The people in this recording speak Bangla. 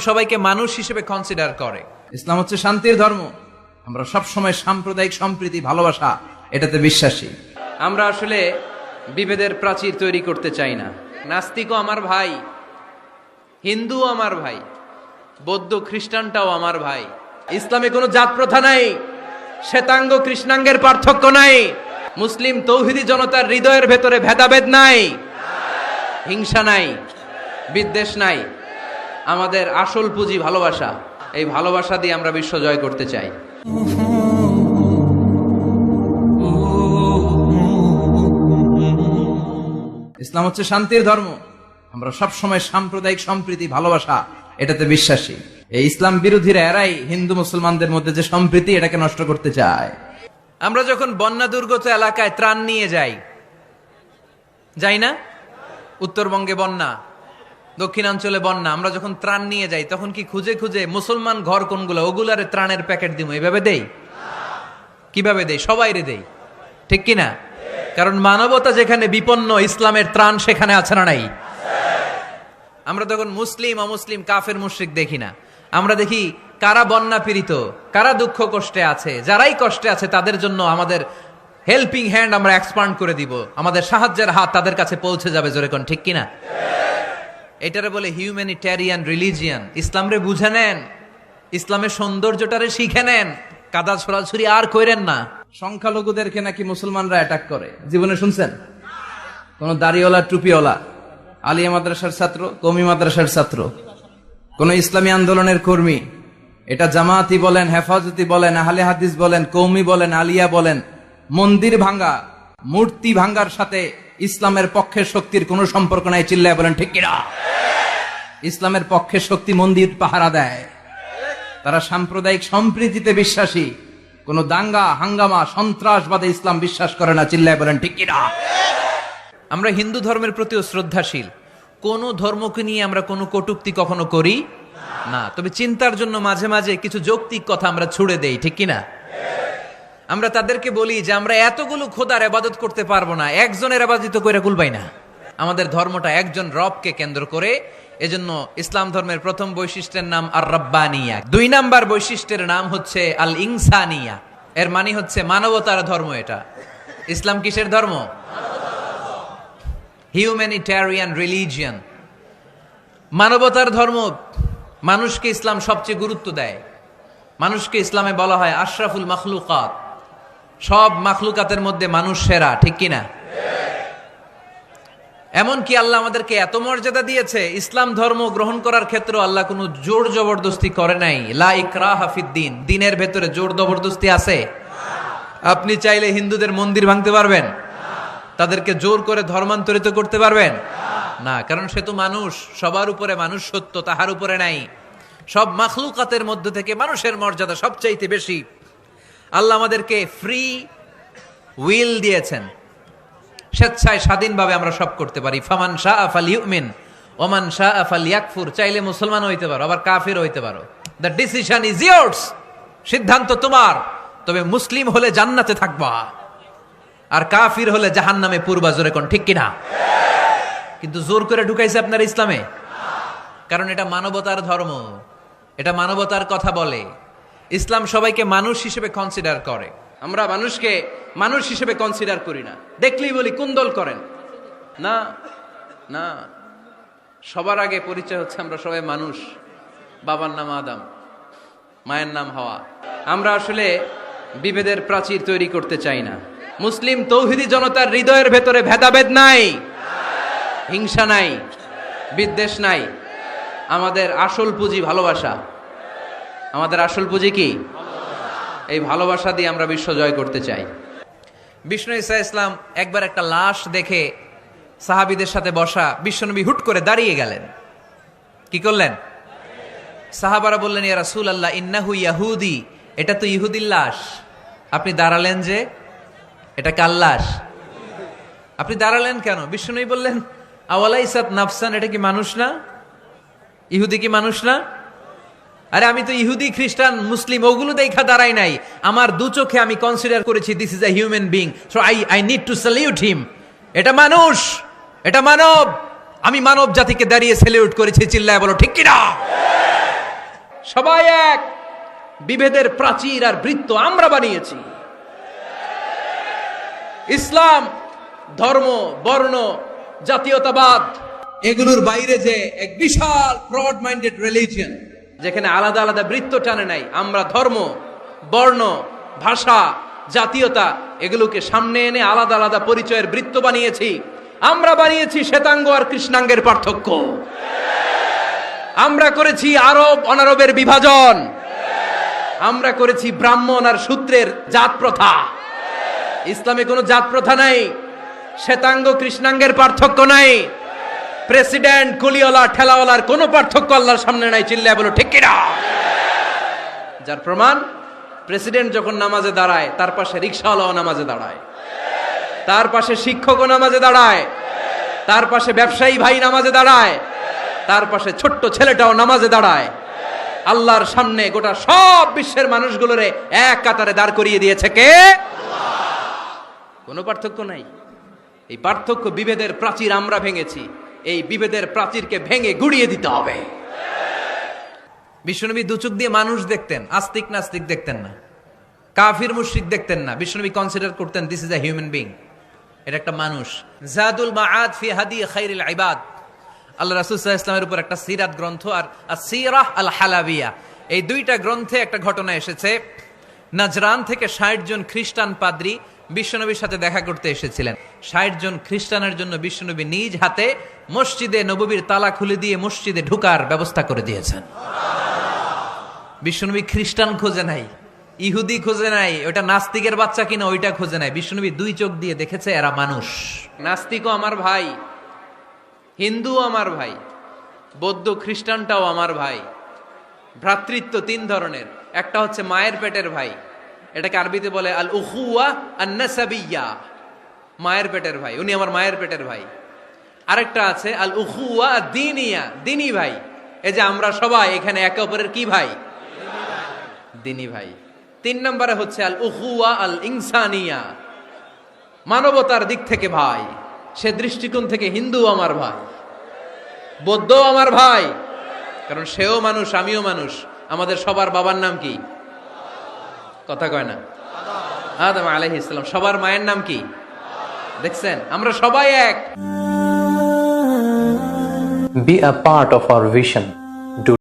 সবাইকে মানুষ হিসেবে কনসিডার করে। ইসলাম হচ্ছে শান্তির ধর্ম। আমরা সব সময় সাম্প্রদায়িক সম্প্রীতি, ভালোবাসা এটাতে বিশ্বাসী। আমরা আসলে বিভেদের প্রাচীর তৈরি করতে চাই না। নাস্তিকও আমার ভাই, হিন্দুও আমার ভাই, বৌদ্ধ খ্রিস্টানটাও আমার ভাই। ইসলামে কোনো জাত প্রথা নাই, শ্বেতাঙ্গ কৃষ্ণাঙ্গের পার্থক্য নাই। মুসলিম তৌহিদি জনতার হৃদয়ের ভেতরে ভেদাভেদ নাই, হিংসা নাই, বিদ্বেষ নাই। আমাদের আসল পুঁজি ভালোবাসা। এই ভালোবাসা দিয়ে আমরা বিশ্ব জয় করতে চাই। ইসলাম হচ্ছে শান্তির ধর্ম। আমরা সব সময় সাম্প্রদায়িক সম্প্রীতি, ভালোবাসা এটাতে বিশ্বাসী। এই ইসলাম বিরোধীরা এরাই হিন্দু মুসলমানদের মধ্যে যে সম্প্রীতি এটাকে নষ্ট করতে চায়। আমরা যখন বন্যা দুর্গত এলাকায় ত্রাণ নিয়ে যাই না? উত্তরবঙ্গে বন্যা, দক্ষিণাঞ্চলে বন্যা। আমরা যখন ত্রাণ নিয়ে যাই তখন কি খুঁজে খুঁজে মুসলমান ঘর কোনগুলো, ওগুলারে ত্রাণের প্যাকেট দিব এভাবে দেই? কিভাবে দেই? সবাইরে দেই, ঠিক কিনা? কারণ মানবতা যেখানে বিপন্ন, ইসলামের ত্রাণ সেখানে আছে না নাই? আমরা তখন মুসলিম অমুসলিম কাফের মুশরিক দেখি না। আমরা দেখি কারা বন্যা পীড়িত, কারা দুঃখ কষ্টে আছে। যারাই কষ্টে আছে তাদের জন্য আমাদের হেল্পিং হ্যান্ড আমরা এক্সপান্ড করে দিব, আমাদের সাহায্যের হাত তাদের কাছে পৌঁছে যাবে। জোরে কোন ঠিক কিনা? এটারে বলে হিউম্যানিটেরিয়ান রিলিজিয়ান। ইসলামরে বুঝে নেন, ইসলামের সৌন্দর্যটারে শিখে নেন, কাদা ছড়াছড়ি আর কইরেন না। সংখ্যালঘুদেরকে নাকি মুসলমানরা অ্যাটাক করে, জীবনে শুনছেন? কোন দাড়িওয়ালা, টুপিওয়ালা, আলিয়া মাদ্রাসার ছাত্র, কওমি মাদ্রাসার ছাত্র, কোন ইসলামী আন্দোলনের কর্মী, এটা জামাতি বলেন, হেফাজতি বলেন, আহলে হাদিস বলেন, কওমি বলেন, আলিয়া বলেন, মন্দির ভাঙ্গা, মূর্তি ভাঙ্গার সাথে ইসলামের পক্ষের শক্তির কোনো সম্পর্ক নাই। চিল্লায় বলেন ঠিক কিনা? ইসলামের পক্ষের শক্তি মন্দির পাহারা দেয়। তারা সাম্প্রদায়িক সম্প্রীতিতে বিশ্বাসী, কোন দাঙ্গা হাঙ্গামা সন্ত্রাসবাদে ইসলাম বিশ্বাস করে না। চিল্লায় বলেন ঠিক কিনা? আমরা হিন্দু ধর্মের প্রতিও শ্রদ্ধাশীল। কোন ধর্মকে নিয়ে আমরা কোনো কটূক্তি কখনো করি না। তবে চিন্তার জন্য মাঝে মাঝে কিছু যৌক্তিক কথা আমরা ছুড়ে দেই, ঠিক কিনা? আমরা তাদেরকে বলি যে আমরা এতগুলো খোদার ইবাদত করতে পারবো না, একজনের ইবাদত কইরা কুলবাই না। আমাদের ধর্মটা একজন রবকে কেন্দ্র করে। এজন্য ইসলাম ধর্মের প্রথম বৈশিষ্ট্যের নাম আর রাব্বানিয়া। 2 নাম্বার বৈশিষ্ট্যের নাম হচ্ছে আল ইনসানিয়া। এর মানে হচ্ছে মানবতার ধর্ম। এটা ইসলাম কিসের ধর্ম? হিউম্যানিটেরিয়ান রিলিজিয়ান, মানবতার ধর্ম। মানুষকে ইসলাম সবচেয়ে গুরুত্ব দেয়। মানুষকে ইসলামে বলা হয় আশরাফুল মাখলুকাত। সব মাখলুকাতের মধ্যে মানুষ সেরা, ঠিক কিনা? এমনকি আল্লাহ আমাদেরকে এত মর্যাদা দিয়েছে, ইসলাম ধর্ম গ্রহণ করার ক্ষেত্রে আল্লাহ কোনো জোর জবরদস্তি করে নাই। লা ইকরাহা ফিদ্দিন। দিনের ভেতরে জোর জবরদস্তি আছে? আপনি চাইলে হিন্দুদের মন্দির ভাঙতে পারবেন? তাদেরকে জোর করে ধর্মান্তরিত করতে পারবেন না? কারণ সে তো মানুষ, সবার উপরে মানুষ সত্য, তাহার উপরে নাই। সব মাখলুকাতের মধ্য থেকে মানুষের মর্যাদা সবচাইতে বেশি। আল্লাহ আমাদেরকে ফ্রি উইল দিয়েছেন, স্বেচ্ছায় স্বাধীনভাবে আমরা সব করতে পারি। ফামান শাআ ফালইউমিন ওমান শাআ ফালইয়াকফুর। চাইলে মুসলমান হইতে পারো, আবার কাফির হইতে পারো। The decision is years. সিদ্ধান্ত তোমার। তবে মুসলিম হলে জান্নাতে থাকবা, আর কাফির হলে জাহান্নামে পূর্বা। জোরে কোন ঠিক কিনা? কিন্তু জোর করে ঢুকাইছে আপনার ইসলামে, কারণ এটা মানবতার ধর্ম, এটা মানবতার কথা বলে। ইসলাম সবাইকে মানুষ হিসেবে কনসিডার করে। আমরা মানুষকে মানুষ হিসেবে কনসিডার করি না। দেখলেই বলি কোন দল করেন? না না, সবার আগে পরিচয় হচ্ছে আমরা সবাই মানুষ। বাবার নাম আদম, মায়ের নাম হাওয়া। আমরা আসলে বিভেদের প্রাচীর তৈরি করতে চাই না। মুসলিম তৌহিদি জনতার হৃদয়ের ভেতরে ভেদাভেদ নাই, হিংসা নাই, বিদ্বেষ নাই। আমাদের আসল পুঁজি ভালোবাসা। আমাদের আসল পুঁজি কি? এই ভালোবাসা দিয়ে আমরা বিশ্ব জয় করতে চাই। বিষ্ণু ঈসা ইসলাম একবার একটা লাশ দেখে সাহাবীদের সাথে বসা, বিশ্বনবী হুট করে দাঁড়িয়ে গেলেন। কি করলেন? সাহাবারা বললেন, ইয়া রাসূলুল্লাহ ইন্নাহু ইয়াহুদি। এটা তো ইহুদির লাশ। আপনি দাঁড়ালেন যে? এটা কার লাশ? আপনি দাঁড়ালেন কেন? বিষ্ণুনবী বললেন, আওয়ালাইসাত নাফসান। এটা কি মানুষ না? ইহুদি কি মানুষ না? আরে আমি তো ইহুদি, খ্রিস্টান, মুসলিম ওগুলো দেখা দাঁড়াই নাই। আমার দু চোখে আমি কনসিডার করেছি this is a human being, so I need to salute হিম। এটা মানুষ, এটা মানব। আমি মানব জাতিকে দাঁড়িয়ে স্যালিউট করেছি। চিল্লায় বলো ঠিক কিনা? সবাই এক। বিভেদের প্রাচীর আর বৃত্ত আমরা বানিয়েছি। ইসলাম ধর্ম, বর্ণ, জাতীয়তাবাদ এগুলোর বাইরে যে এক বিশাল ব্রড মাইন্ডেড রিলিজিয়ন, যেখানে আলাদা আলাদা বৃত্ত টানে নাই। আমরা ধর্ম, বর্ণ, ভাষা, জাতীয়তা এগুলোকে সামনে এনে আলাদা আলাদা পরিচয়ের বৃত্ত বানিয়েছি। আমরা বানিয়েছি শ্বেতাঙ্গ আর কৃষ্ণাঙ্গের পার্থক্য। আমরা করেছি আরব অনারবের বিভাজন। আমরা করেছি ব্রাহ্মণ আর শূদ্রের জাত প্রথা। ইসলামে কোনো জাত প্রথা নাই, শ্বেতাঙ্গ কৃষ্ণাঙ্গের পার্থক্য নাই, প্রেসিডেন্ট কুলিওয়ালা ঠেলাওয়ালার কোনো পার্থক্য আল্লাহর সামনে নাই। চিল্লায় বলো ঠিক কিনা? যার প্রমাণ, প্রেসিডেন্ট যখন নামাজে দাঁড়ায় তার পাশে রিকশাওয়ালাও নামাজে দাঁড়ায়, তার পাশে শিক্ষকও নামাজে দাঁড়ায়, তার পাশে ব্যবসায়ী ভাই নামাজে দাঁড়ায়, তার পাশে ছোট্ট ছেলেটাও নামাজে দাঁড়ায়। আল্লাহর সামনে গোটা সব বিশ্বের মানুষগুলোরে এক কাতারে দাঁড় করিয়ে দিয়েছে কে? কোনো পার্থক্য নাই। এই পার্থক্য, বিভেদের প্রাচীর আমরা ভেঙেছি। এই বিভেদের প্রাচীরকে ভেঙে গুড়িয়ে দিতে হবে। বিশ্বনবী দুচোখ দিয়ে মানুষ দেখতেন, আস্তিক নাস্তিক দেখতেন না, কাফির মুশরিক দেখতেন না। বিশ্বনবী কনসিডার করতেন this is a human being, এটা একটা মানুষ। জাদুল মাআদ ফি হাদি খাইরিল ইবাদ, আল্লাহ রাসূল সাল্লাল্লাহু আলাইহি ওয়াসাল্লামের উপর একটা সিরাত গ্রন্থ আর আসসিরাহ আল হালাবিয়া, এই দুইটা গ্রন্থে একটা ঘটনা এসেছে। নাজরান থেকে ৬০ জন খ্রিস্টান পাদ্রী বিশ্বনবীর সাথে দেখা করতে এসেছিলেন। ৬০ জন খ্রিস্টানের জন্য বিশ্বনবী নিজ হাতে মসজিদে নববীর তালা খুলে দিয়ে মসজিদে ঢোকার ব্যবস্থা করে দিয়েছেন। বিশ্বনবী খ্রিস্টান খোঁজে নাই, ইহুদি খোঁজে নাই, ওটা নাস্তিকের বাচ্চা কিনা ওইটা খোঁজে নাই। বিশ্বনবী দুই চোখ দিয়ে দেখেছে এরা মানুষ। নাস্তিকও আমার ভাই, হিন্দুও আমার ভাই, বৌদ্ধ খ্রিস্টানটাও আমার ভাই। ভ্রাতৃত্ব তিন ধরনের। একটা হচ্ছে মায়ের পেটের ভাই, এটাকে আরবিতে বলে আল উখুয়া আন নাসাবিয়্যা, মায়ের পেটের ভাই, উনি আমার মায়ের পেটের ভাই। আরেকটা আছে আল উখুয়া দ্বীনিয়া, দ্বীনি ভাই। এই যে আমরা সবাই এখানে একে অপরের কি ভাই? দ্বীনি ভাই। ৩ নম্বরে হচ্ছে আল উখুয়া আল ইনসানিয়া, মানবতার দিক থেকে ভাই। সে দৃষ্টিকোণ থেকে হিন্দু আমার ভাই, বৌদ্ধ আমার ভাই, কারণ সেও মানুষ আমিও মানুষ। আমাদের সবার বাবার নাম কি? কথা কয় না? আদম আলাইহিস সালাম। সবার মায়ের নাম কি? দেখছেন, আমরা সবাই এক। Be a part of our vision.